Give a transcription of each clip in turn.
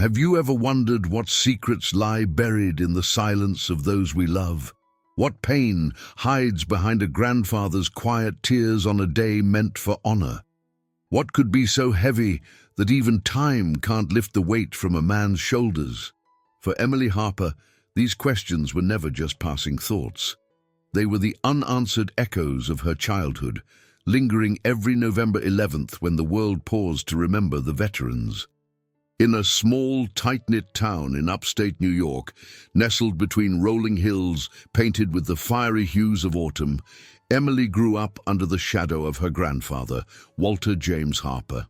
Have you ever wondered what secrets lie buried in the silence of those we love? What pain hides behind a grandfather's quiet tears on a day meant for honor? What could be so heavy that even time can't lift the weight from a man's shoulders? For Emily Harper, these questions were never just passing thoughts. They were the unanswered echoes of her childhood, lingering every November 11th when the world paused to remember the veterans. In a small, tight-knit town in upstate New York, nestled between rolling hills painted with the fiery hues of autumn, Emily grew up under the shadow of her grandfather, Walter James Harper.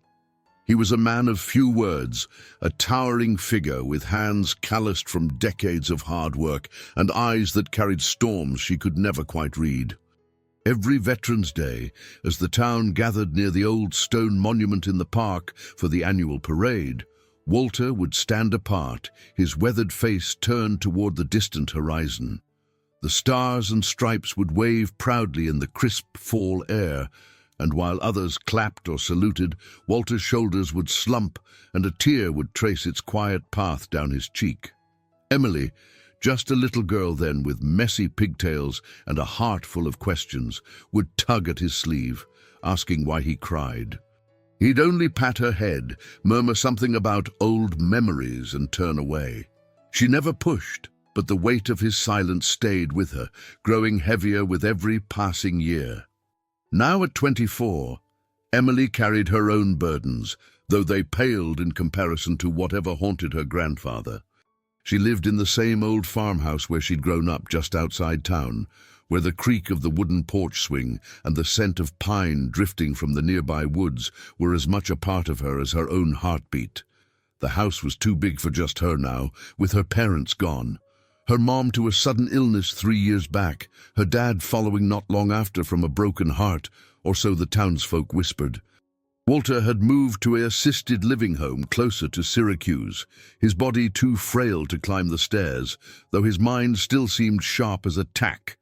He was a man of few words, a towering figure with hands calloused from decades of hard work and eyes that carried storms she could never quite read. Every Veterans Day, as the town gathered near the old stone monument in the park for the annual parade, Walter would stand apart, his weathered face turned toward the distant horizon. The stars and stripes would wave proudly in the crisp fall air, and while others clapped or saluted, Walter's shoulders would slump and a tear would trace its quiet path down his cheek. Emily, just a little girl then with messy pigtails and a heart full of questions, would tug at his sleeve, asking why he cried. He'd only pat her head, murmur something about old memories and turn away. She never pushed, but the weight of his silence stayed with her, growing heavier with every passing year. Now at 24, Emily carried her own burdens, though they paled in comparison to whatever haunted her grandfather. She lived in the same old farmhouse where she'd grown up just outside town, where the creak of the wooden porch swing and the scent of pine drifting from the nearby woods were as much a part of her as her own heartbeat. The house was too big for just her now, with her parents gone. Her mom to a sudden illness 3 years back, her dad following not long after from a broken heart, or so the townsfolk whispered. Walter had moved to an assisted living home closer to Syracuse, his body too frail to climb the stairs, though his mind still seemed sharp as a tack.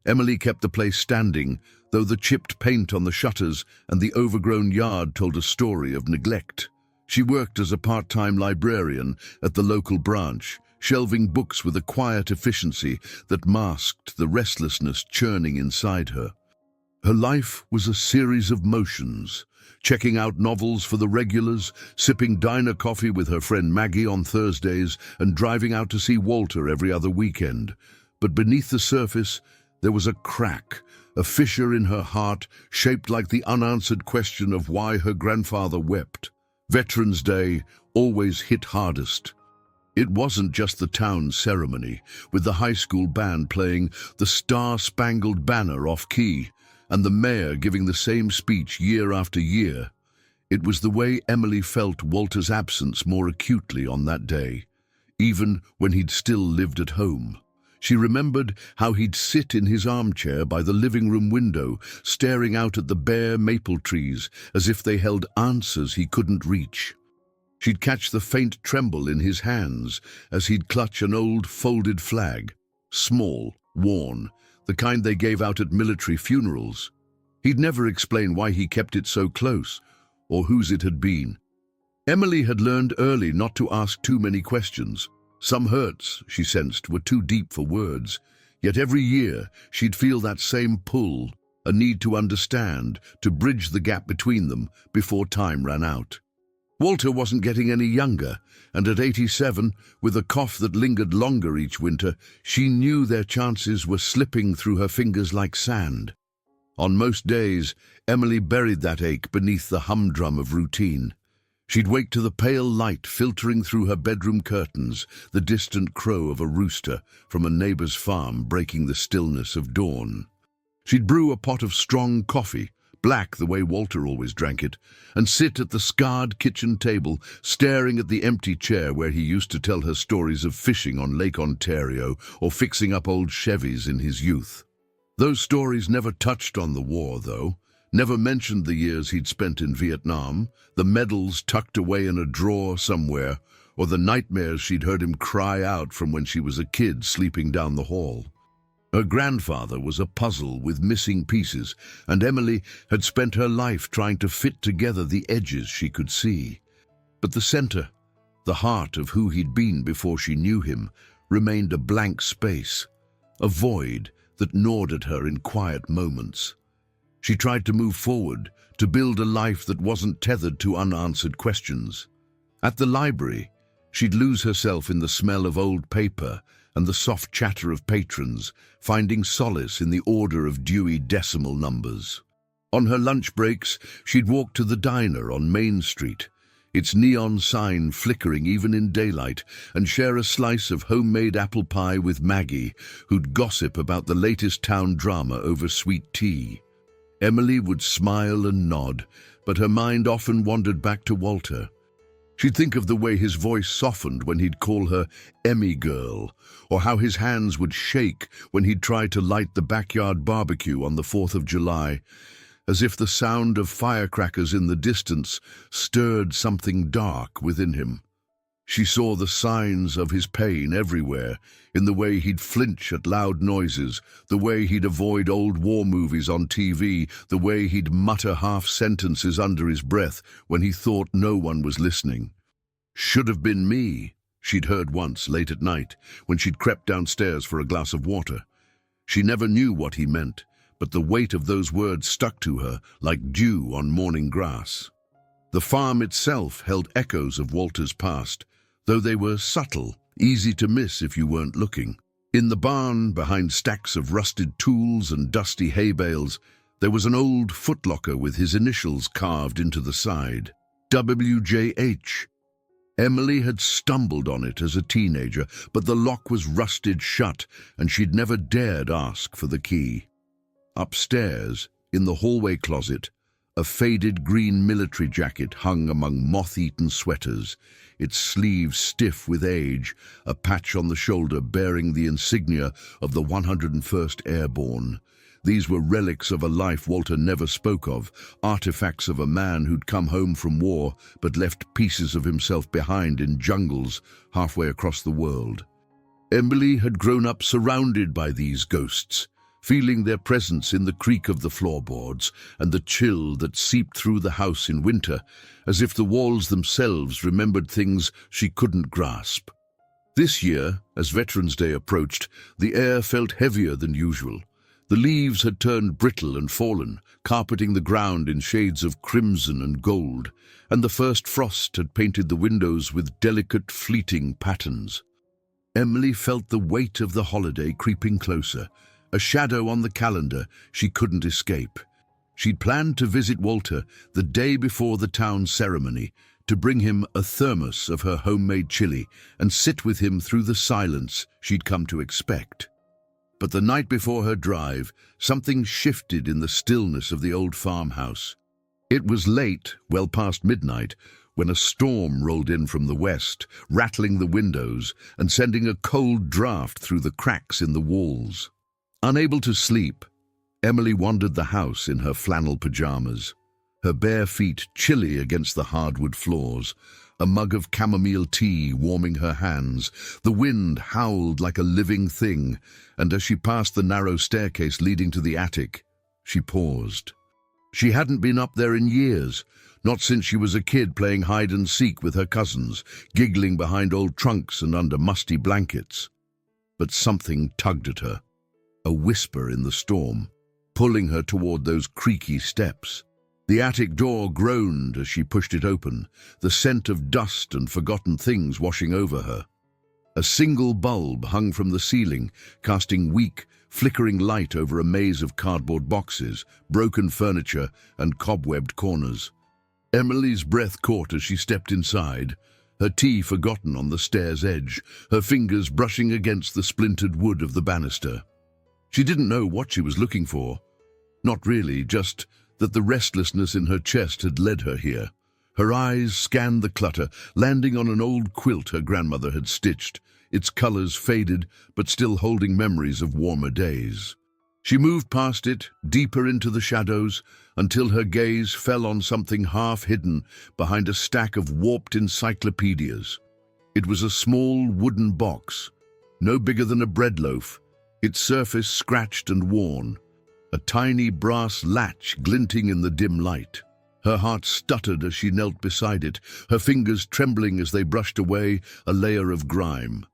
Emily kept the place standing, though the chipped paint on the shutters and the overgrown yard told a story of neglect. She worked as a part-time librarian at the local branch, shelving books with a quiet efficiency that masked the restlessness churning inside her. Her life was a series of motions, checking out novels for the regulars, sipping diner coffee with her friend Maggie on Thursdays, and driving out to see Walter every other weekend. But beneath the surface, there was a crack, a fissure in her heart shaped like the unanswered question of why her grandfather wept. Veterans Day always hit hardest. It wasn't just the town ceremony, with the high school band playing the Star-Spangled Banner off-key, and the mayor giving the same speech year after year. It was the way Emily felt Walter's absence more acutely on that day, even when he'd still lived at home. She remembered how he'd sit in his armchair by the living room window, staring out at the bare maple trees as if they held answers he couldn't reach. She'd catch the faint tremble in his hands as he'd clutch an old folded flag, small, worn, the kind they gave out at military funerals. He'd never explain why he kept it so close, or whose it had been. Emily had learned early not to ask too many questions. Some hurts, she sensed, were too deep for words, yet every year she'd feel that same pull, a need to understand, to bridge the gap between them before time ran out. Walter wasn't getting any younger, and at 87, with a cough that lingered longer each winter, she knew their chances were slipping through her fingers like sand. On most days, Emily buried that ache beneath the humdrum of routine. She'd wake to the pale light filtering through her bedroom curtains, the distant crow of a rooster from a neighbor's farm breaking the stillness of dawn. She'd brew a pot of strong coffee, black the way Walter always drank it, and sit at the scarred kitchen table, staring at the empty chair where he used to tell her stories of fishing on Lake Ontario or fixing up old Chevys in his youth. Those stories never touched on the war, though. Never mentioned the years he'd spent in Vietnam, the medals tucked away in a drawer somewhere, or the nightmares she'd heard him cry out from when she was a kid sleeping down the hall. Her grandfather was a puzzle with missing pieces, and Emily had spent her life trying to fit together the edges she could see. But the center, The heart of who he'd been before she knew him remained a blank space, a void that gnawed at her in quiet moments. She tried to move forward, to build a life that wasn't tethered to unanswered questions. At the library, she'd lose herself in the smell of old paper and the soft chatter of patrons, finding solace in the order of dewy decimal numbers. On her lunch breaks, she'd walk to the diner on Main Street, its neon sign flickering even in daylight, and share a slice of homemade apple pie with Maggie, who'd gossip about the latest town drama over sweet tea. Emily would smile and nod, but her mind often wandered back to Walter. She'd think of the way his voice softened when he'd call her Emmy Girl, or how his hands would shake when he'd try to light the backyard barbecue on the 4th of July, as if the sound of firecrackers in the distance stirred something dark within him. She saw the signs of his pain everywhere, in the way he'd flinch at loud noises, the way he'd avoid old war movies on TV, the way he'd mutter half-sentences under his breath when he thought no one was listening. "Should have been me," she'd heard once late at night, when she'd crept downstairs for a glass of water. She never knew what he meant, but the weight of those words stuck to her like dew on morning grass. The farm itself held echoes of Walter's past, though they were subtle, easy to miss if you weren't looking. In the barn, behind stacks of rusted tools and dusty hay bales, there was an old footlocker with his initials carved into the side. WJH. Emily had stumbled on it as a teenager, but the lock was rusted shut, and she'd never dared ask for the key. Upstairs, in the hallway closet, a faded green military jacket hung among moth-eaten sweaters, its sleeves stiff with age, a patch on the shoulder bearing the insignia of the 101st Airborne. These were relics of a life Walter never spoke of, artifacts of a man who'd come home from war but left pieces of himself behind in jungles halfway across the world. Emily had grown up surrounded by these ghosts, feeling their presence in the creak of the floorboards and the chill that seeped through the house in winter, as if the walls themselves remembered things she couldn't grasp. This year, as Veterans Day approached, the air felt heavier than usual. The leaves had turned brittle and fallen, carpeting the ground in shades of crimson and gold, and the first frost had painted the windows with delicate, fleeting patterns. Emily felt the weight of the holiday creeping closer, a shadow on the calendar she couldn't escape. She'd planned to visit Walter the day before the town ceremony, to bring him a thermos of her homemade chili and sit with him through the silence she'd come to expect. But the night before her drive, something shifted in the stillness of the old farmhouse. It was late, well past midnight, when a storm rolled in from the west, rattling the windows and sending a cold draft through the cracks in the walls. Unable to sleep, Emily wandered the house in her flannel pajamas, her bare feet chilly against the hardwood floors, a mug of chamomile tea warming her hands. The wind howled like a living thing, and as she passed the narrow staircase leading to the attic, she paused. She hadn't been up there in years, not since she was a kid playing hide-and-seek with her cousins, giggling behind old trunks and under musty blankets. But something tugged at her, a whisper in the storm, pulling her toward those creaky steps. The attic door groaned as she pushed it open, the scent of dust and forgotten things washing over her. A single bulb hung from the ceiling, casting weak, flickering light over a maze of cardboard boxes, broken furniture, and cobwebbed corners. Emily's breath caught as she stepped inside, her tea forgotten on the stair's edge, her fingers brushing against the splintered wood of the banister. She didn't know what she was looking for. Not really, just that the restlessness in her chest had led her here. Her eyes scanned the clutter, landing on an old quilt her grandmother had stitched, its colors faded but still holding memories of warmer days. She moved past it, deeper into the shadows, until her gaze fell on something half-hidden behind a stack of warped encyclopedias. It was a small wooden box, no bigger than a bread loaf, its surface scratched and worn, a tiny brass latch glinting in the dim light. Her heart stuttered as she knelt beside it, her fingers trembling as they brushed away a layer of grime.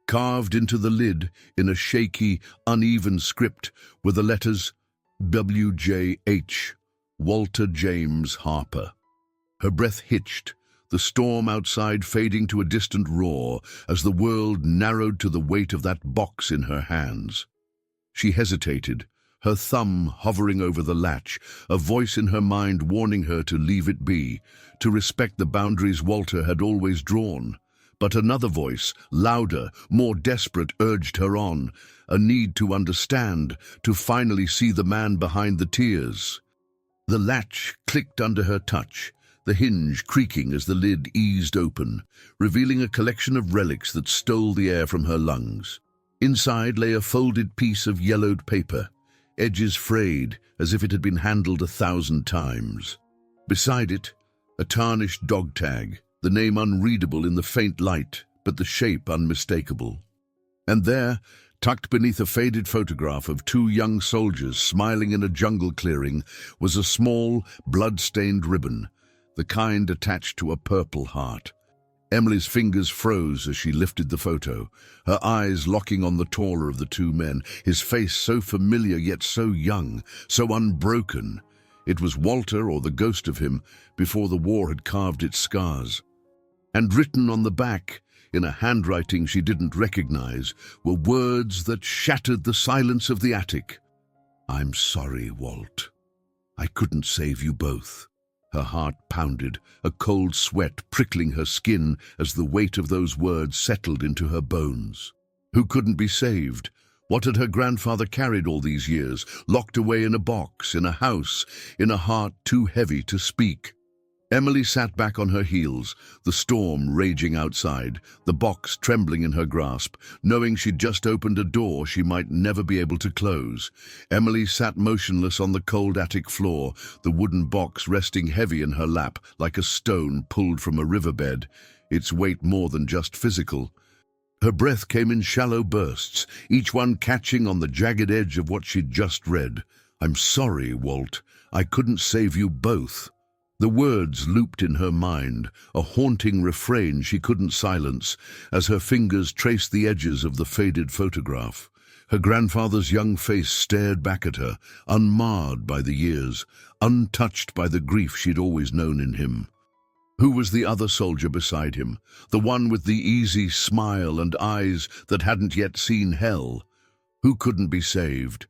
Carved into the lid, in a shaky, uneven script, were the letters WJH, Walter James Harper. Her breath hitched, the storm outside fading to a distant roar as the world narrowed to the weight of that box in her hands. She hesitated, her thumb hovering over the latch, a voice in her mind warning her to leave it be, to respect the boundaries Walter had always drawn. But another voice, louder, more desperate, urged her on, a need to understand, to finally see the man behind the tears. The latch clicked under her touch, the hinge creaking as the lid eased open, revealing a collection of relics that stole the air from her lungs. Inside lay a folded piece of yellowed paper, edges frayed as if it had been handled 1,000 times. Beside it, a tarnished dog tag, the name unreadable in the faint light, but the shape unmistakable. And there, tucked beneath a faded photograph of 2 young soldiers smiling in a jungle clearing, was a small, blood-stained ribbon, the kind attached to a purple heart. Emily's fingers froze as she lifted the photo, her eyes locking on the taller of the 2 men, his face so familiar yet so young, so unbroken. It was Walter, or the ghost of him, before the war had carved its scars. And written on the back, in a handwriting she didn't recognize, were words that shattered the silence of the attic. "I'm sorry, Walt. I couldn't save you both." Her heart pounded, a cold sweat prickling her skin as the weight of those words settled into her bones. Who couldn't be saved? What had her grandfather carried all these years, locked away in a box, in a house, in a heart too heavy to speak? Emily sat back on her heels, the storm raging outside, the box trembling in her grasp, knowing she'd just opened a door she might never be able to close. Emily sat motionless on the cold attic floor, the wooden box resting heavy in her lap like a stone pulled from a riverbed, its weight more than just physical. Her breath came in shallow bursts, each one catching on the jagged edge of what she'd just read. "I'm sorry, Walt. I couldn't save you both." The words looped in her mind, a haunting refrain she couldn't silence, as her fingers traced the edges of the faded photograph. Her grandfather's young face stared back at her, unmarred by the years, untouched by the grief she'd always known in him. Who was the other soldier beside him, the one with the easy smile and eyes that hadn't yet seen hell? Who couldn't be saved?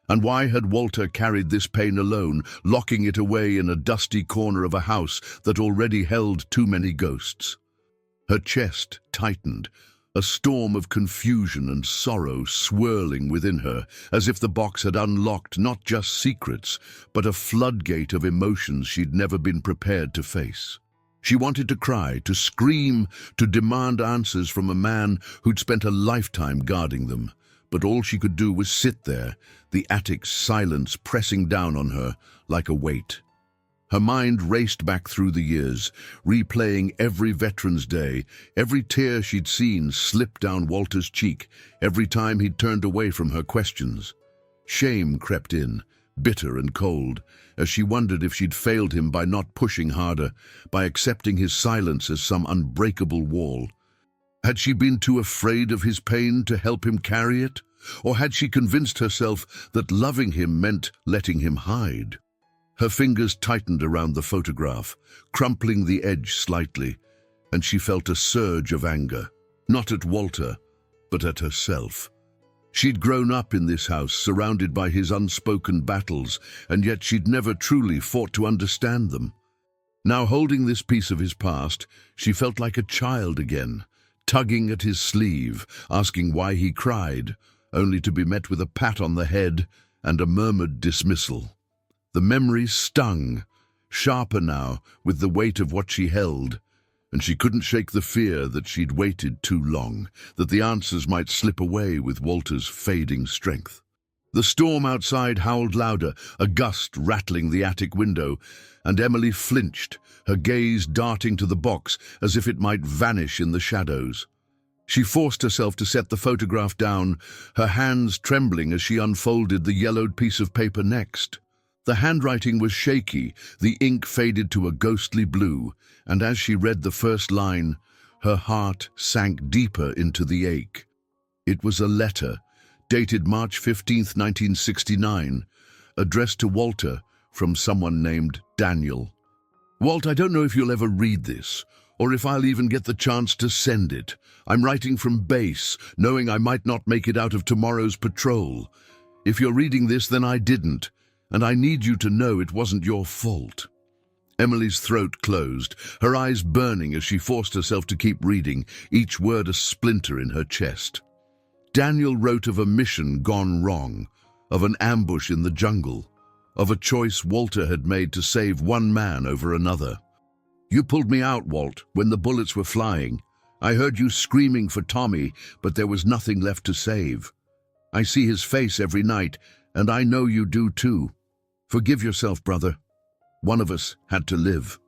And why had Walter carried this pain alone, locking it away in a dusty corner of a house that already held too many ghosts? Her chest tightened, a storm of confusion and sorrow swirling within her, as if the box had unlocked not just secrets, but a floodgate of emotions she'd never been prepared to face. She wanted to cry, to scream, to demand answers from a man who'd spent a lifetime guarding them. But all she could do was sit there, the attic's silence pressing down on her like a weight. Her mind raced back through the years, replaying every Veterans Day, every tear she'd seen slip down Walter's cheek, every time he'd turned away from her questions. Shame crept in, bitter and cold, as she wondered if she'd failed him by not pushing harder, by accepting his silence as some unbreakable wall. Had she been too afraid of his pain to help him carry it? Or had she convinced herself that loving him meant letting him hide? Her fingers tightened around the photograph, crumpling the edge slightly, and she felt a surge of anger, not at Walter, but at herself. She'd grown up in this house, surrounded by his unspoken battles, and yet she'd never truly fought to understand them. Now, holding this piece of his past, she felt like a child again, tugging at his sleeve, asking why he cried, only to be met with a pat on the head and a murmured dismissal. The memories stung, sharper now with the weight of what she held, and she couldn't shake the fear that she'd waited too long, that the answers might slip away with Walter's fading strength. The storm outside howled louder, a gust rattling the attic window, and Emily flinched, her gaze darting to the box as if it might vanish in the shadows. She forced herself to set the photograph down, her hands trembling as she unfolded the yellowed piece of paper next. The handwriting was shaky, the ink faded to a ghostly blue, and as she read the first line, her heart sank deeper into the ache. It was a letter, dated March 15th, 1969, addressed to Walter from someone named Daniel. Walt, I don't know if you'll ever read this, or if I'll even get the chance to send it. I'm writing from base, knowing I might not make it out of tomorrow's patrol. If you're reading this, then I didn't, and I need you to know it wasn't your fault. Emily's throat closed, her eyes burning as she forced herself to keep reading, each word a splinter in her chest. Daniel wrote of a mission gone wrong, of an ambush in the jungle, of a choice Walter had made to save one man over another. You pulled me out, Walt, when the bullets were flying. I heard you screaming for Tommy, but there was nothing left to save. I see his face every night, and I know you do too. Forgive yourself, brother. One of us had to live.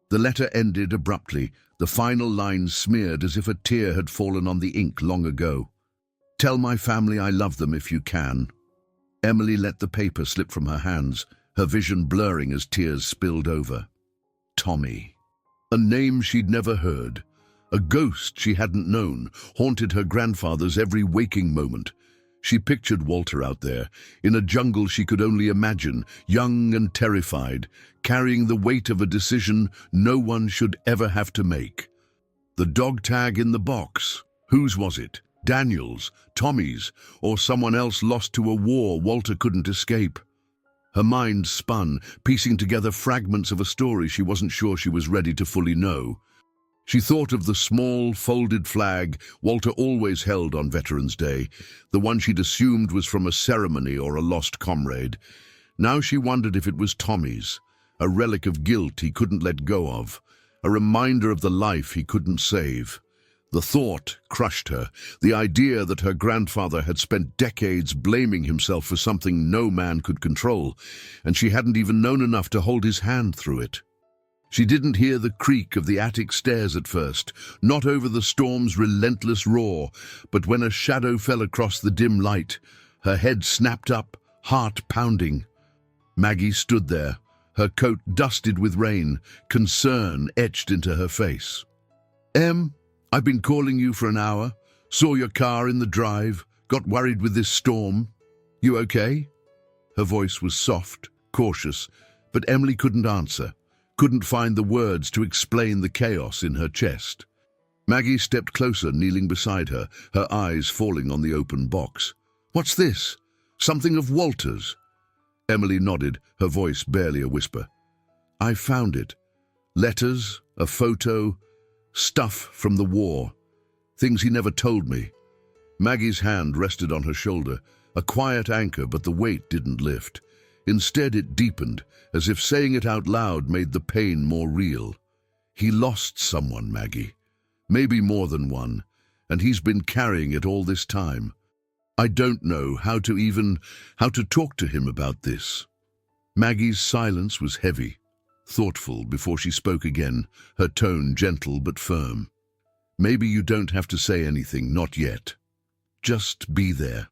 The letter ended abruptly, the final lines smeared as if a tear had fallen on the ink long ago. Tell my family I love them if you can. Emily let the paper slip from her hands, her vision blurring as tears spilled over. Tommy. A name she'd never heard. A ghost she hadn't known, haunted her grandfather's every waking moment. She pictured Walter out there, in a jungle she could only imagine, young and terrified, carrying the weight of a decision no one should ever have to make. The dog tag in the box. Whose was it? Daniel's, Tommy's, or someone else lost to a war Walter couldn't escape? Her mind spun, piecing together fragments of a story she wasn't sure she was ready to fully know. She thought of the small, folded flag Walter always held on Veterans Day, the one she'd assumed was from a ceremony or a lost comrade. Now she wondered if it was Tommy's, a relic of guilt he couldn't let go of, a reminder of the life he couldn't save. The thought crushed her, the idea that her grandfather had spent decades blaming himself for something no man could control, and she hadn't even known enough to hold his hand through it. She didn't hear the creak of the attic stairs at first, not over the storm's relentless roar, but when a shadow fell across the dim light, her head snapped up, heart pounding. Maggie stood there, her coat dusted with rain, concern etched into her face. Em, I've been calling you for an hour, saw your car in the drive, got worried with this storm. You okay? Her voice was soft, cautious, but Emily couldn't answer. Couldn't find the words to explain the chaos in her chest. Maggie stepped closer, kneeling beside her, her eyes falling on the open box. What's this? Something of Walter's? Emily nodded, her voice barely a whisper. I found it. Letters, a photo, stuff from the war. Things he never told me. Maggie's hand rested on her shoulder, a quiet anchor, but the weight didn't lift. Instead, it deepened, as if saying it out loud made the pain more real. He lost someone, Maggie. Maybe more than one, and he's been carrying it all this time. I don't know how to talk to him about this. Maggie's silence was heavy, thoughtful before she spoke again, her tone gentle but firm. Maybe you don't have to say anything, not yet. Just be there.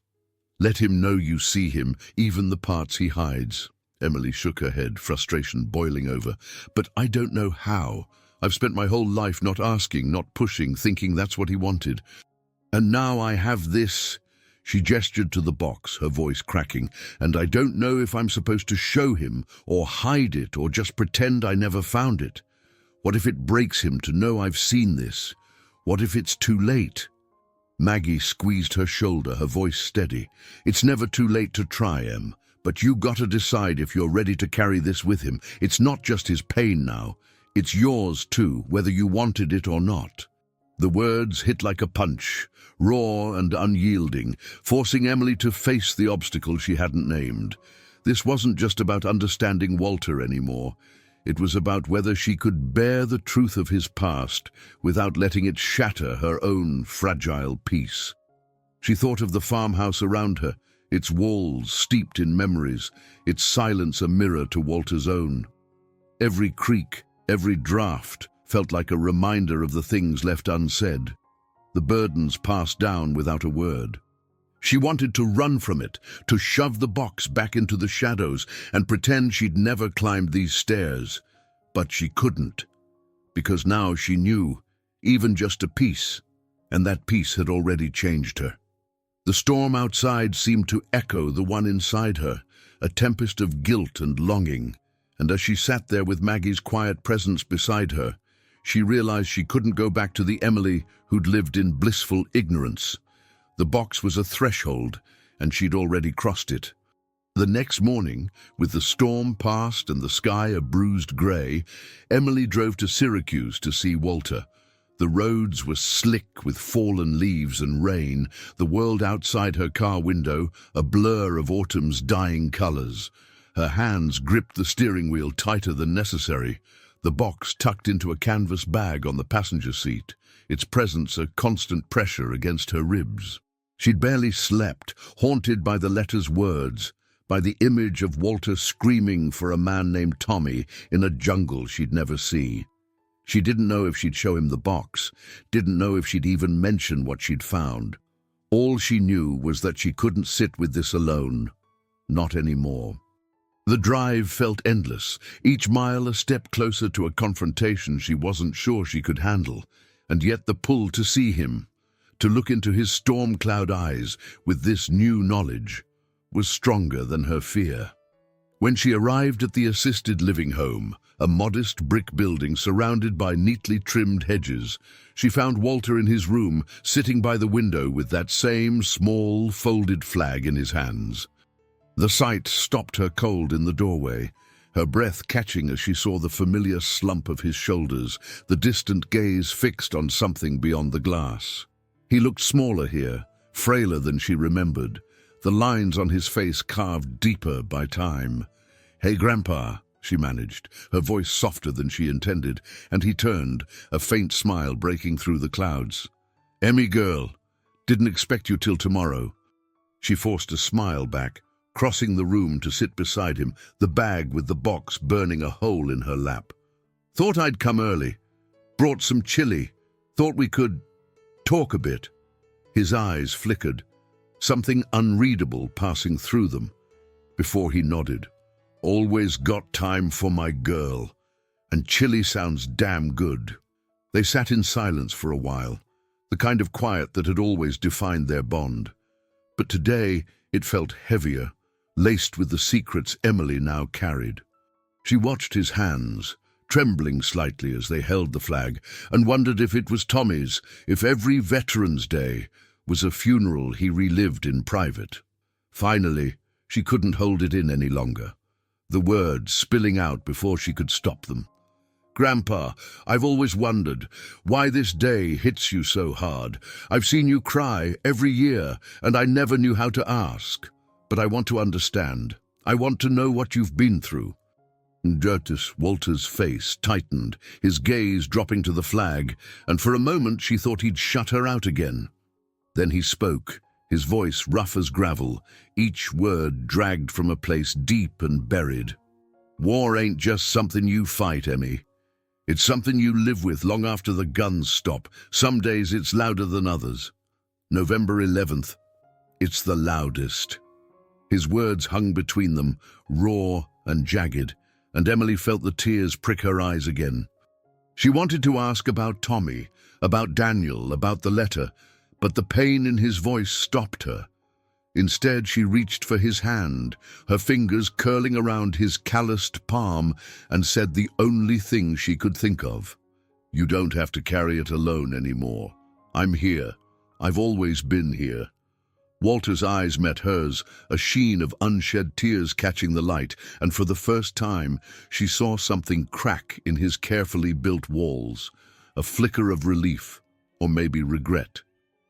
Let him know you see him, even the parts he hides. Emily shook her head, frustration boiling over. But I don't know how. I've spent my whole life not asking, not pushing, thinking that's what he wanted. And now I have this. She gestured to the box, her voice cracking. And I don't know if I'm supposed to show him, or hide it, or just pretend I never found it. What if it breaks him to know I've seen this? What if it's too late? Maggie squeezed her shoulder, her voice steady. It's never too late to try, Em. But you gotta decide if you're ready to carry this with him. It's not just his pain now. It's yours too, whether you wanted it or not. The words hit like a punch, raw and unyielding, forcing Emily to face the obstacle she hadn't named. This wasn't just about understanding Walter anymore. It was about whether she could bear the truth of his past without letting it shatter her own fragile peace. She thought of the farmhouse around her, its walls steeped in memories, its silence a mirror to Walter's own. Every creak, every draft felt like a reminder of the things left unsaid, the burdens passed down without a word. She wanted to run from it, to shove the box back into the shadows and pretend she'd never climbed these stairs. But she couldn't, because now she knew, even just a piece, and that piece had already changed her. The storm outside seemed to echo the one inside her, a tempest of guilt and longing, and as she sat there with Maggie's quiet presence beside her, she realized she couldn't go back to the Emily who'd lived in blissful ignorance. The box was a threshold, and she'd already crossed it. The next morning, with the storm past and the sky a bruised grey, Emily drove to Syracuse to see Walter. The roads were slick with fallen leaves and rain, the world outside her car window a blur of autumn's dying colours. Her hands gripped the steering wheel tighter than necessary, the box tucked into a canvas bag on the passenger seat, its presence a constant pressure against her ribs. She'd barely slept, haunted by the letter's words, by the image of Walter screaming for a man named Tommy in a jungle she'd never see. She didn't know if she'd show him the box, didn't know if she'd even mention what she'd found. All she knew was that she couldn't sit with this alone. Not anymore. The drive felt endless, each mile a step closer to a confrontation she wasn't sure she could handle, and yet the pull to see him, to look into his storm cloud eyes with this new knowledge, was stronger than her fear. When she arrived at the assisted living home, a modest brick building surrounded by neatly trimmed hedges, she found Walter in his room, sitting by the window with that same small, folded flag in his hands. The sight stopped her cold in the doorway, her breath catching as she saw the familiar slump of his shoulders, the distant gaze fixed on something beyond the glass. He looked smaller here, frailer than she remembered, the lines on his face carved deeper by time. "Hey, Grandpa," she managed, her voice softer than she intended, and he turned, a faint smile breaking through the clouds. "Emmy girl, didn't expect you till tomorrow." She forced a smile back, crossing the room to sit beside him, the bag with the box burning a hole in her lap. "Thought I'd come early. Brought some chili. Thought we could talk a bit." His eyes flickered, something unreadable passing through them, before he nodded. "Always got time for my girl, and chili sounds damn good." They sat in silence for a while, the kind of quiet that had always defined their bond. But today it felt heavier, laced with the secrets Emily now carried. She watched his hands, trembling slightly as they held the flag, and wondered if it was Tommy's, if every Veterans Day was a funeral he relived in private. Finally, she couldn't hold it in any longer, the words spilling out before she could stop them. "Grandpa, I've always wondered why this day hits you so hard. I've seen you cry every year, and I never knew how to ask. But I want to understand. I want to know what you've been through." Walter's face tightened, his gaze dropping to the flag, and for a moment she thought he'd shut her out again. Then he spoke, his voice rough as gravel, each word dragged from a place deep and buried. "War ain't just something you fight, Emmy. It's something you live with long after the guns stop. Some days it's louder than others. November 11th, it's the loudest." His words hung between them, raw and jagged, and Emily felt the tears prick her eyes again. She wanted to ask about Tommy, about Daniel, about the letter, but the pain in his voice stopped her. Instead, she reached for his hand, her fingers curling around his calloused palm, and said the only thing she could think of. "You don't have to carry it alone anymore. I'm here. I've always been here." Walter's eyes met hers, a sheen of unshed tears catching the light, and for the first time she saw something crack in his carefully built walls, a flicker of relief, or maybe regret.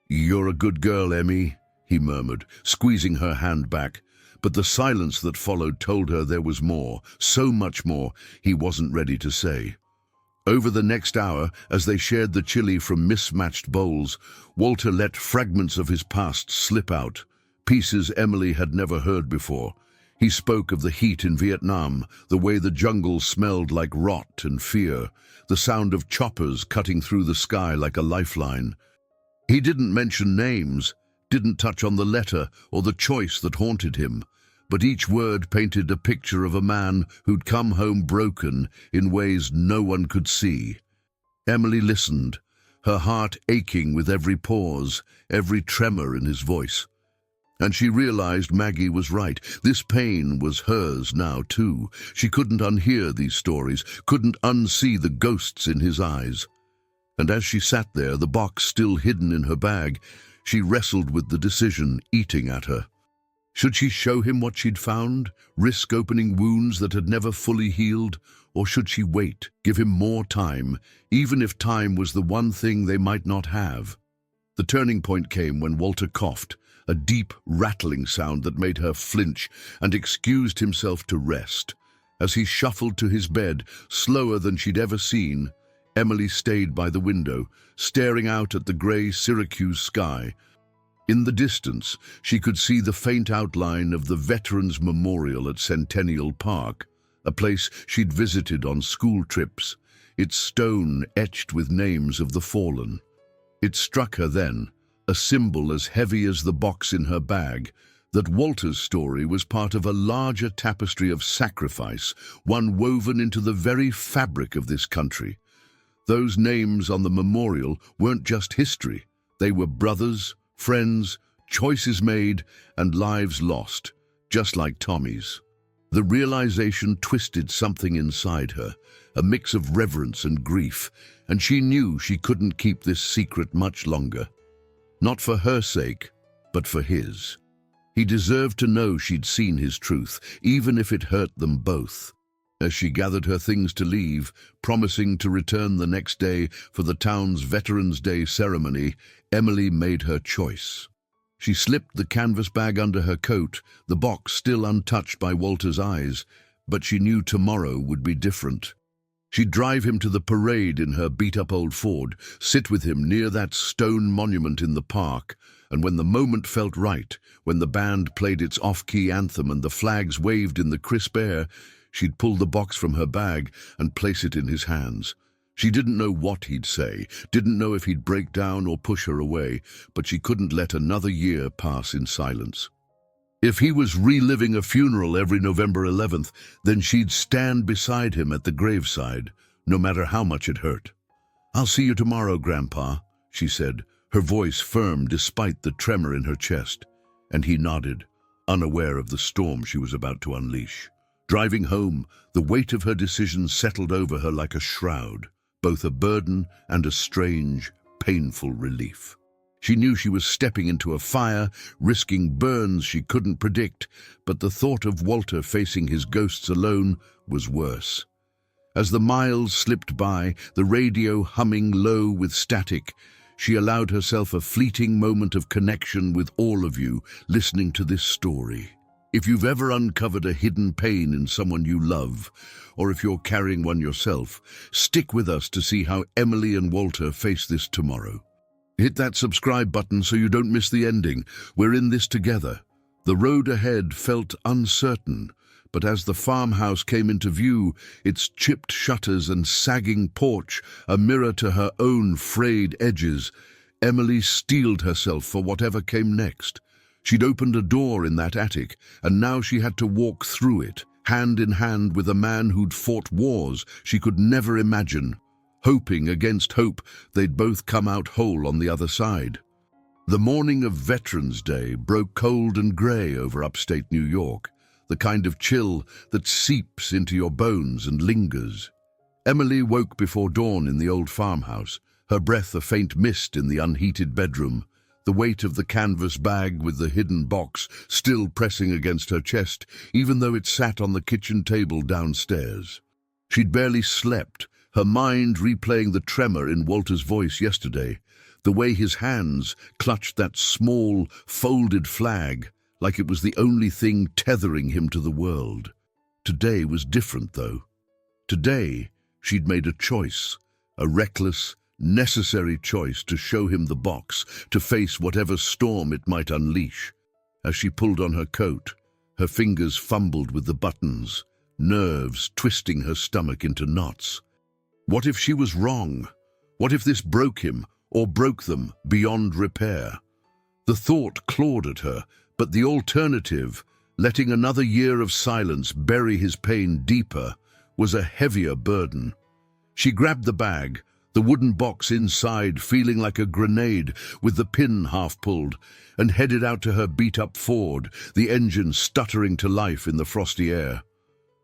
"You're a good girl, Emmy," he murmured, squeezing her hand back, but the silence that followed told her there was more, so much more he wasn't ready to say. Over the next hour, as they shared the chili from mismatched bowls, Walter let fragments of his past slip out, pieces Emily had never heard before. He spoke of the heat in Vietnam, the way the jungle smelled like rot and fear, the sound of choppers cutting through the sky like a lifeline. He didn't mention names, didn't touch on the letter or the choice that haunted him, but each word painted a picture of a man who'd come home broken in ways no one could see. Emily listened, her heart aching with every pause, every tremor in his voice. And she realized Maggie was right. This pain was hers now too. She couldn't unhear these stories, couldn't unsee the ghosts in his eyes. And as she sat there, the box still hidden in her bag, she wrestled with the decision eating at her. Should she show him what she'd found, risk opening wounds that had never fully healed, or should she wait, give him more time, even if time was the one thing they might not have? The turning point came when Walter coughed, a deep, rattling sound that made her flinch, and excused himself to rest. As he shuffled to his bed, slower than she'd ever seen, Emily stayed by the window, staring out at the grey Syracuse sky. In the distance, she could see the faint outline of the Veterans Memorial at Centennial Park, a place she'd visited on school trips, its stone etched with names of the fallen. It struck her then, a symbol as heavy as the box in her bag, that Walter's story was part of a larger tapestry of sacrifice, one woven into the very fabric of this country. Those names on the memorial weren't just history. They were brothers, friends, choices made, and lives lost, just like Tommy's. The realization twisted something inside her, a mix of reverence and grief, and she knew she couldn't keep this secret much longer. Not for her sake, but for his. He deserved to know she'd seen his truth, even if it hurt them both. As she gathered her things to leave, promising to return the next day for the town's Veterans Day ceremony, Emily made her choice. She slipped the canvas bag under her coat, the box still untouched by Walter's eyes, but she knew tomorrow would be different. She'd drive him to the parade in her beat-up old Ford, sit with him near that stone monument in the park, and when the moment felt right, when the band played its off-key anthem and the flags waved in the crisp air, she'd pull the box from her bag and place it in his hands. She didn't know what he'd say, didn't know if he'd break down or push her away, but she couldn't let another year pass in silence. If he was reliving a funeral every November 11th, then she'd stand beside him at the graveside, no matter how much it hurt. "I'll see you tomorrow, Grandpa," she said, her voice firm despite the tremor in her chest, and he nodded, unaware of the storm she was about to unleash. Driving home, the weight of her decision settled over her like a shroud, both a burden and a strange, painful relief. She knew she was stepping into a fire, risking burns she couldn't predict, but the thought of Walter facing his ghosts alone was worse. As the miles slipped by, the radio humming low with static, she allowed herself a fleeting moment of connection with all of you listening to this story. If you've ever uncovered a hidden pain in someone you love, or if you're carrying one yourself, stick with us to see how Emily and Walter face this tomorrow. Hit that subscribe button so you don't miss the ending. We're in this together. The road ahead felt uncertain, but as the farmhouse came into view, its chipped shutters and sagging porch a mirror to her own frayed edges, Emily steeled herself for whatever came next. She'd opened a door in that attic, and now she had to walk through it, hand in hand with a man who'd fought wars she could never imagine. Hoping against hope they'd both come out whole on the other side. The morning of Veterans Day broke cold and grey over upstate New York, the kind of chill that seeps into your bones and lingers. Emily woke before dawn in the old farmhouse, her breath a faint mist in the unheated bedroom, the weight of the canvas bag with the hidden box still pressing against her chest, even though it sat on the kitchen table downstairs. She'd barely slept, her mind replaying the tremor in Walter's voice yesterday, the way his hands clutched that small, folded flag like it was the only thing tethering him to the world. Today was different, though. Today, she'd made a choice, a reckless, necessary choice to show him the box, to face whatever storm it might unleash. As she pulled on her coat, her fingers fumbled with the buttons, nerves twisting her stomach into knots. What if she was wrong? What if this broke him, or broke them, beyond repair? The thought clawed at her, but the alternative, letting another year of silence bury his pain deeper, was a heavier burden. She grabbed the bag, the wooden box inside feeling like a grenade with the pin half pulled, and headed out to her beat-up Ford, the engine stuttering to life in the frosty air.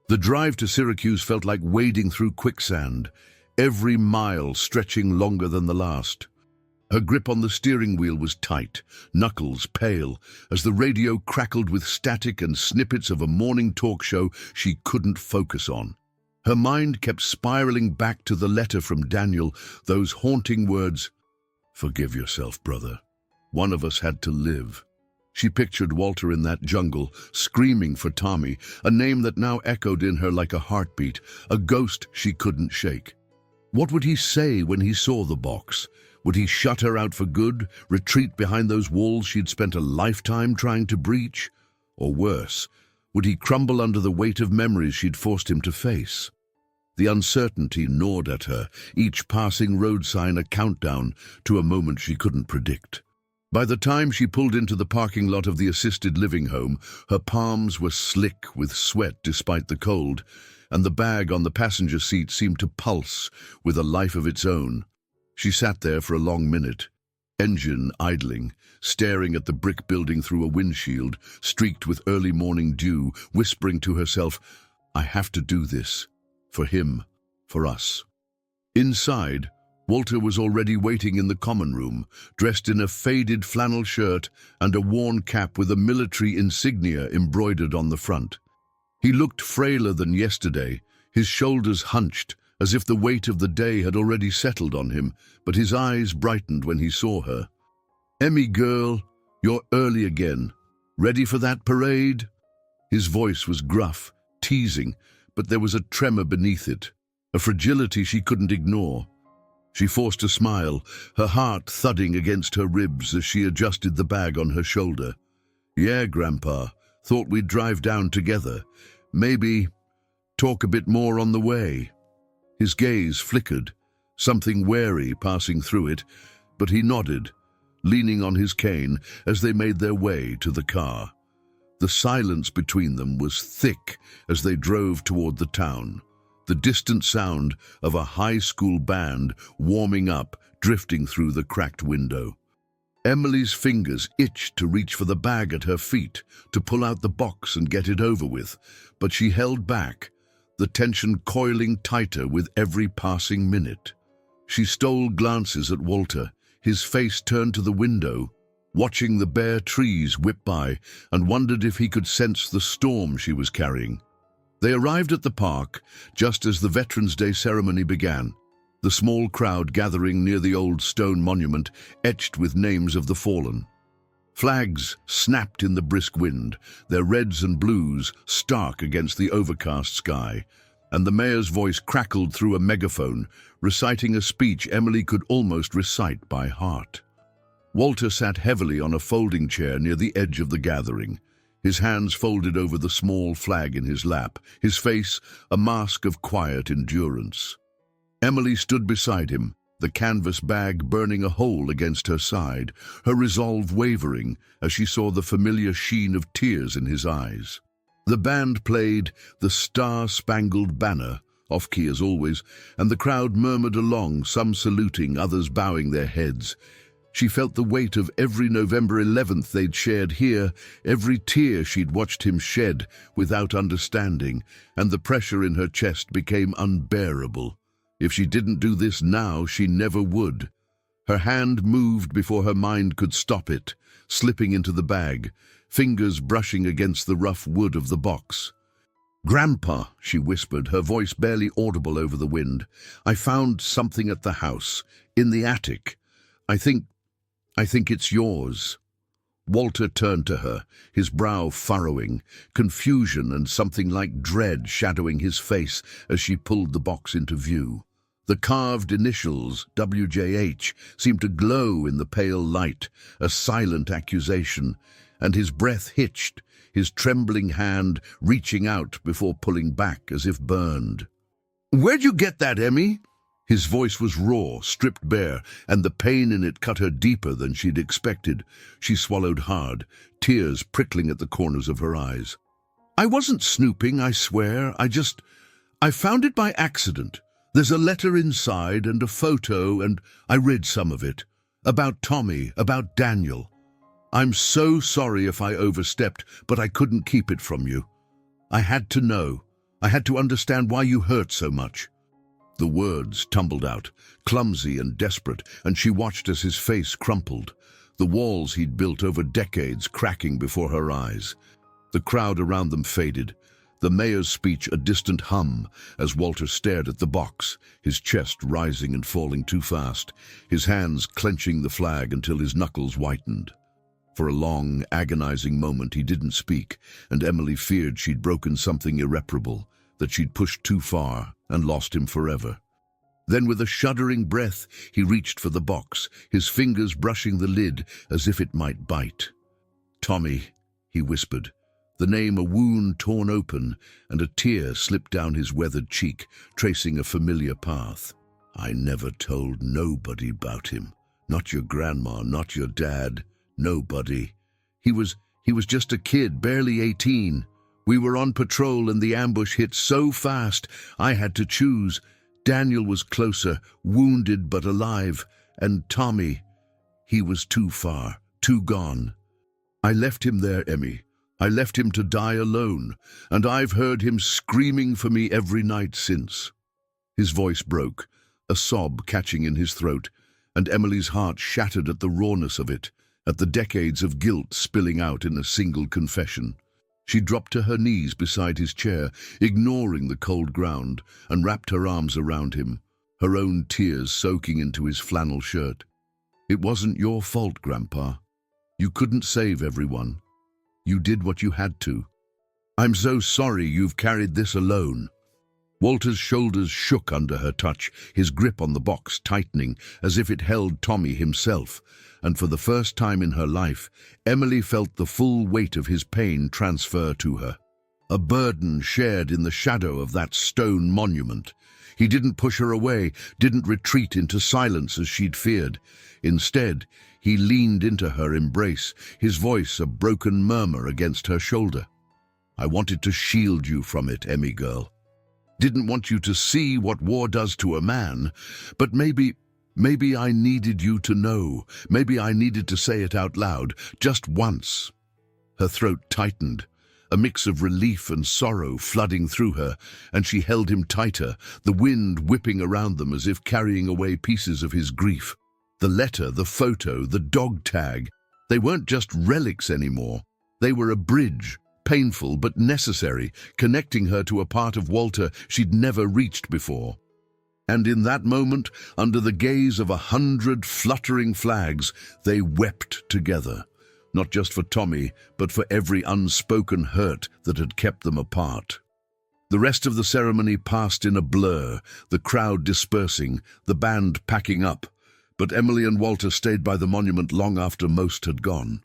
The drive to Syracuse felt like wading through quicksand, every mile stretching longer than the last. Her grip on the steering wheel was tight, knuckles pale, as the radio crackled with static and snippets of a morning talk show she couldn't focus on. Her mind kept spiraling back to the letter from Daniel, those haunting words, "Forgive yourself, brother. One of us had to live." She pictured Walter in that jungle, screaming for Tommy, a name that now echoed in her like a heartbeat, a ghost she couldn't shake. What would he say when he saw the box? Would he shut her out for good, retreat behind those walls she'd spent a lifetime trying to breach? Or worse, would he crumble under the weight of memories she'd forced him to face? The uncertainty gnawed at her, each passing road sign a countdown to a moment she couldn't predict. By the time she pulled into the parking lot of the assisted living home, her palms were slick with sweat despite the cold, and the bag on the passenger seat seemed to pulse with a life of its own. She sat there for a long minute, engine idling, staring at the brick building through a windshield, streaked with early morning dew, whispering to herself, "I have to do this. For him, for us." Inside, Walter was already waiting in the common room, dressed in a faded flannel shirt and a worn cap with a military insignia embroidered on the front. He looked frailer than yesterday, his shoulders hunched, as if the weight of the day had already settled on him, but his eyes brightened when he saw her. "Emmy girl, you're early again. Ready for that parade?" His voice was gruff, teasing, but there was a tremor beneath it, a fragility she couldn't ignore. She forced a smile, her heart thudding against her ribs as she adjusted the bag on her shoulder. "Yeah, Grandpa, thought we'd drive down together. Maybe talk a bit more on the way." His gaze flickered, something wary passing through it, but he nodded, leaning on his cane as they made their way to the car. The silence between them was thick as they drove toward the town, the distant sound of a high school band warming up, drifting through the cracked window. Emily's fingers itched to reach for the bag at her feet, to pull out the box and get it over with, but she held back, the tension coiling tighter with every passing minute. She stole glances at Walter, his face turned to the window, watching the bare trees whip by, and wondered if he could sense the storm she was carrying. They arrived at the park just as the Veterans Day ceremony began, the small crowd gathering near the old stone monument etched with names of the fallen. Flags snapped in the brisk wind, their reds and blues stark against the overcast sky, and the mayor's voice crackled through a megaphone, reciting a speech Emily could almost recite by heart. Walter sat heavily on a folding chair near the edge of the gathering, his hands folded over the small flag in his lap, his face a mask of quiet endurance. Emily stood beside him, the canvas bag burning a hole against her side, her resolve wavering as she saw the familiar sheen of tears in his eyes. The band played "The Star-Spangled Banner," off-key as always, and the crowd murmured along, some saluting, others bowing their heads. She felt the weight of every November 11th they'd shared here, every tear she'd watched him shed without understanding, and the pressure in her chest became unbearable. If she didn't do this now, she never would. Her hand moved before her mind could stop it, slipping into the bag, fingers brushing against the rough wood of the box. "Grandpa," she whispered, her voice barely audible over the wind, "I found something at the house, in the attic. I think it's yours." Walter turned to her, his brow furrowing, confusion and something like dread shadowing his face as she pulled the box into view. The carved initials, WJH, seemed to glow in the pale light, a silent accusation, and his breath hitched, his trembling hand reaching out before pulling back as if burned. "Where'd you get that, Emmy?" His voice was raw, stripped bare, and the pain in it cut her deeper than she'd expected. She swallowed hard, tears prickling at the corners of her eyes. "I wasn't snooping, I swear. I found it by accident. There's a letter inside and a photo, and I read some of it. About Tommy, about Daniel. I'm so sorry if I overstepped, but I couldn't keep it from you. I had to know. I had to understand why you hurt so much." The words tumbled out, clumsy and desperate, and she watched as his face crumpled, the walls he'd built over decades cracking before her eyes. The crowd around them faded, the mayor's speech a distant hum as Walter stared at the box, his chest rising and falling too fast, his hands clenching the flag until his knuckles whitened. For a long, agonizing moment he didn't speak, and Emily feared she'd broken something irreparable, that she'd pushed too far and lost him forever. Then with a shuddering breath, he reached for the box, his fingers brushing the lid as if it might bite. "Tommy," he whispered, the name a wound torn open, and a tear slipped down his weathered cheek, tracing a familiar path. "I never told nobody about him. Not your grandma, not your dad, nobody. He was just a kid, barely 18. We were on patrol and the ambush hit so fast, I had to choose. Daniel was closer, wounded but alive, and Tommy, he was too far, too gone. I left him there, Emmy. I left him to die alone, and I've heard him screaming for me every night since." His voice broke, a sob catching in his throat, and Emily's heart shattered at the rawness of it, at the decades of guilt spilling out in a single confession. She dropped to her knees beside his chair, ignoring the cold ground, and wrapped her arms around him, her own tears soaking into his flannel shirt. "It wasn't your fault, Grandpa. You couldn't save everyone. You did what you had to. I'm so sorry you've carried this alone." Walter's shoulders shook under her touch, his grip on the box tightening, as if it held Tommy himself, and for the first time in her life, Emily felt the full weight of his pain transfer to her. A burden shared in the shadow of that stone monument. He didn't push her away, didn't retreat into silence as she'd feared. Instead, he leaned into her embrace, his voice a broken murmur against her shoulder. "I wanted to shield you from it, Emmy girl. Didn't want you to see what war does to a man, but maybe I needed you to know. Maybe I needed to say it out loud, just once." Her throat tightened, a mix of relief and sorrow flooding through her, and she held him tighter, the wind whipping around them as if carrying away pieces of his grief. The letter, the photo, the dog tag, they weren't just relics anymore. They were a bridge, painful but necessary, connecting her to a part of Walter she'd never reached before. And in that moment, under the gaze of 100 fluttering flags, they wept together, not just for Tommy, but for every unspoken hurt that had kept them apart. The rest of the ceremony passed in a blur, the crowd dispersing, the band packing up, but Emily and Walter stayed by the monument long after most had gone.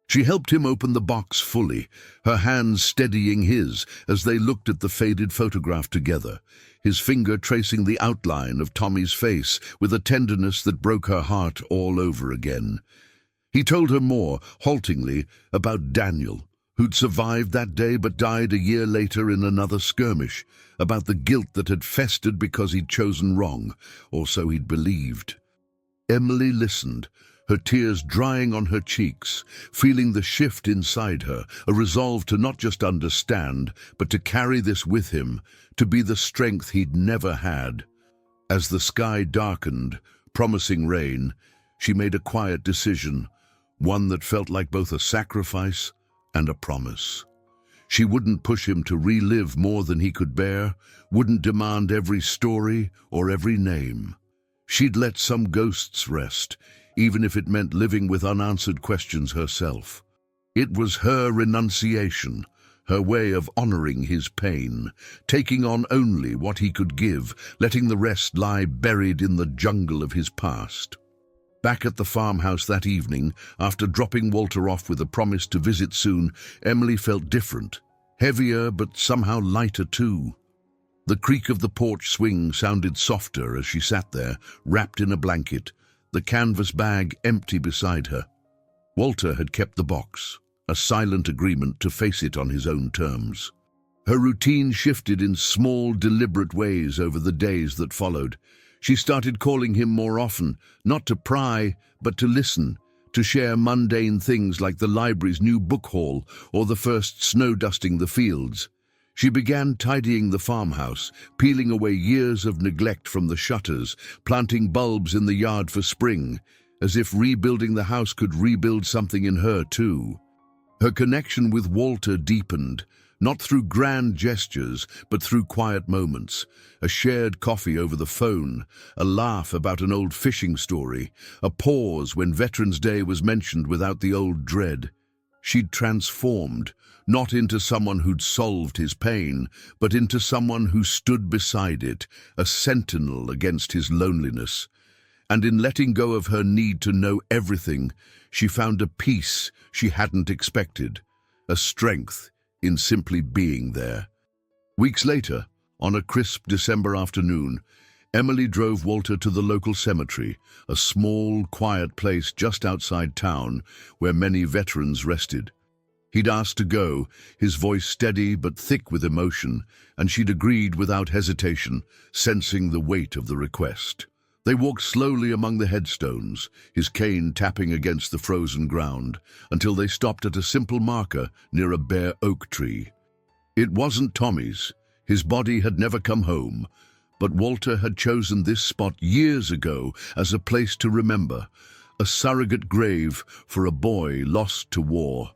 She helped him open the box fully, her hands steadying his as they looked at the faded photograph together, his finger tracing the outline of Tommy's face with a tenderness that broke her heart all over again. He told her more, haltingly, about Daniel, who'd survived that day but died a year later in another skirmish, about the guilt that had festered because he'd chosen wrong, or so he'd believed. Emily listened, her tears drying on her cheeks, feeling the shift inside her, a resolve to not just understand, but to carry this with him, to be the strength he'd never had. As the sky darkened, promising rain, she made a quiet decision, one that felt like both a sacrifice and a promise. She wouldn't push him to relive more than he could bear, wouldn't demand every story or every name. She'd let some ghosts rest, even if it meant living with unanswered questions herself. It was her renunciation, her way of honoring his pain, taking on only what he could give, letting the rest lie buried in the jungle of his past. Back at the farmhouse that evening, after dropping Walter off with a promise to visit soon, Emily felt different, heavier but somehow lighter too. The creak of the porch swing sounded softer as she sat there, wrapped in a blanket, the canvas bag empty beside her. Walter had kept the box, a silent agreement to face it on his own terms. Her routine shifted in small, deliberate ways over the days that followed. She started calling him more often, not to pry, but to listen, to share mundane things like the library's new book haul or the first snow dusting the fields. She began tidying the farmhouse, peeling away years of neglect from the shutters, planting bulbs in the yard for spring, as if rebuilding the house could rebuild something in her too. Her connection with Walter deepened, not through grand gestures, but through quiet moments, a shared coffee over the phone, a laugh about an old fishing story, a pause when Veterans Day was mentioned without the old dread. She'd transformed, not into someone who'd solved his pain, but into someone who stood beside it, a sentinel against his loneliness. And in letting go of her need to know everything, she found a peace she hadn't expected, a strength in simply being there. Weeks later, on a crisp December afternoon, Emily drove Walter to the local cemetery, a small, quiet place just outside town where many veterans rested. He'd asked to go, his voice steady but thick with emotion, and she'd agreed without hesitation, sensing the weight of the request. They walked slowly among the headstones, his cane tapping against the frozen ground, until they stopped at a simple marker near a bare oak tree. It wasn't Tommy's. His body had never come home, but Walter had chosen this spot years ago as a place to remember, a surrogate grave for a boy lost to war.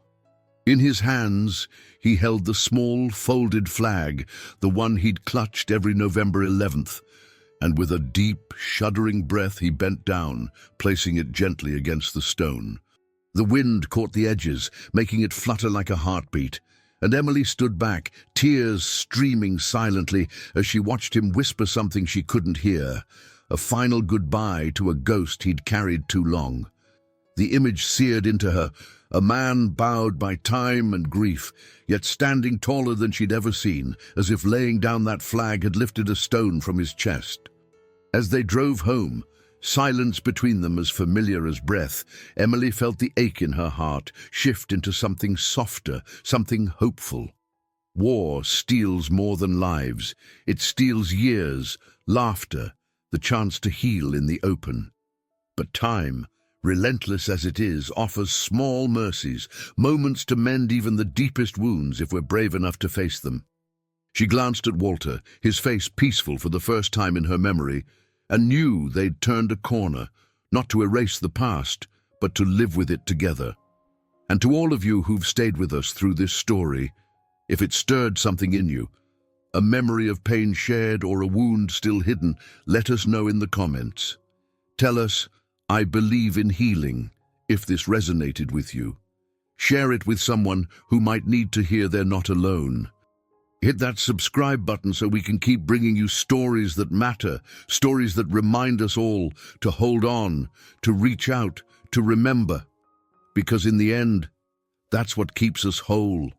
In his hands, he held the small, folded flag, the one he'd clutched every November 11th, and with a deep, shuddering breath he bent down, placing it gently against the stone. The wind caught the edges, making it flutter like a heartbeat, and Emily stood back, tears streaming silently as she watched him whisper something she couldn't hear, a final goodbye to a ghost he'd carried too long. The image seared into her, a man bowed by time and grief, yet standing taller than she'd ever seen, as if laying down that flag had lifted a stone from his chest. As they drove home, silence between them as familiar as breath, Emily felt the ache in her heart shift into something softer, something hopeful. War steals more than lives. It steals years, laughter, the chance to heal in the open. But time, relentless as it is, offers small mercies, moments to mend even the deepest wounds if we're brave enough to face them. She glanced at Walter, his face peaceful for the first time in her memory, and knew they'd turned a corner, not to erase the past, but to live with it together. And to all of you who've stayed with us through this story, if it stirred something in you, a memory of pain shared or a wound still hidden, let us know in the comments. Tell us, "I believe in healing," if this resonated with you. Share it with someone who might need to hear they're not alone. Hit that subscribe button so we can keep bringing you stories that matter, stories that remind us all to hold on, to reach out, to remember. Because in the end, that's what keeps us whole.